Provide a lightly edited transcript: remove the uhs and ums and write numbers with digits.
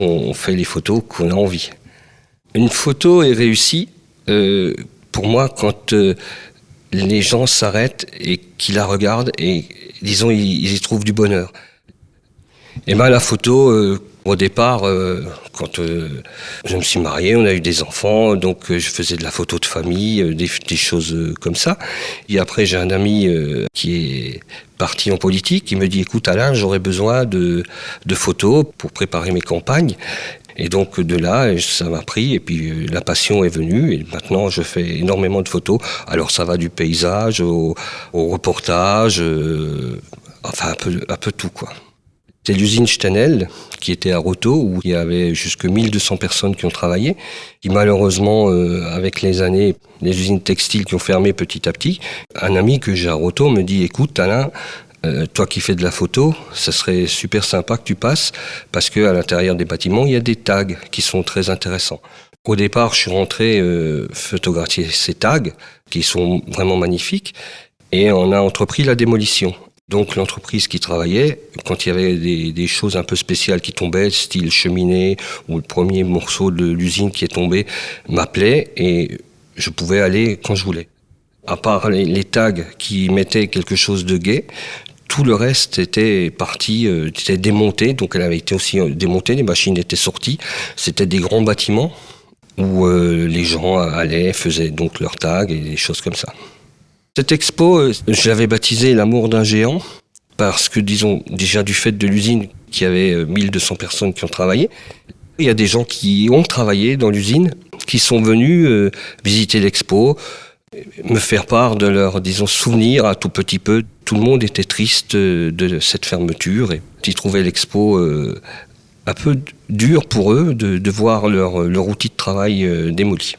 On fait les photos qu'on a envie. Une photo est réussie, pour moi, quand les gens s'arrêtent et qu'ils la regardent et, disons, ils y trouvent du bonheur. Et ben la photo, au départ, quand je me suis marié, on a eu des enfants, donc je faisais de la photo de famille, des choses comme ça. Et après, j'ai un ami qui est parti en politique, qui me dit « Écoute Alain, j'aurais besoin de photos pour préparer mes campagnes ». Et donc de là, ça m'a pris, et puis la passion est venue, et maintenant je fais énormément de photos. Alors ça va du paysage au reportage, enfin un peu tout, quoi. C'est l'usine Stenel, qui était à Roto, où il y avait jusque 1200 personnes qui ont travaillé, qui malheureusement, avec les années, les usines textiles qui ont fermé petit à petit. Un ami que j'ai à Roto me dit « Écoute Alain, toi qui fais de la photo, ça serait super sympa que tu passes, parce qu'à l'intérieur des bâtiments, il y a des tags qui sont très intéressants. » Au départ, je suis rentré photographier ces tags, qui sont vraiment magnifiques, et on a entrepris la démolition. Donc l'entreprise qui travaillait, quand il y avait des choses un peu spéciales qui tombaient, style cheminée, ou le premier morceau de l'usine qui est tombé, m'appelait, et je pouvais aller quand je voulais. À part les tags qui mettaient quelque chose de gai, tout le reste était parti, était démonté, donc elle avait été aussi démontée, les machines étaient sorties. C'était des grands bâtiments où les gens allaient, faisaient donc leurs tags et des choses comme ça. Cette expo, je l'avais baptisée « L'amour d'un géant » parce que, disons, déjà du fait de l'usine, qu'il y avait 1200 personnes qui ont travaillé, il y a des gens qui ont travaillé dans l'usine, qui sont venus visiter l'expo, me faire part de leurs, disons, souvenirs un tout petit peu. Tout le monde était triste de cette fermeture et ils trouvaient l'expo un peu dur pour eux de voir leur outil de travail démoli.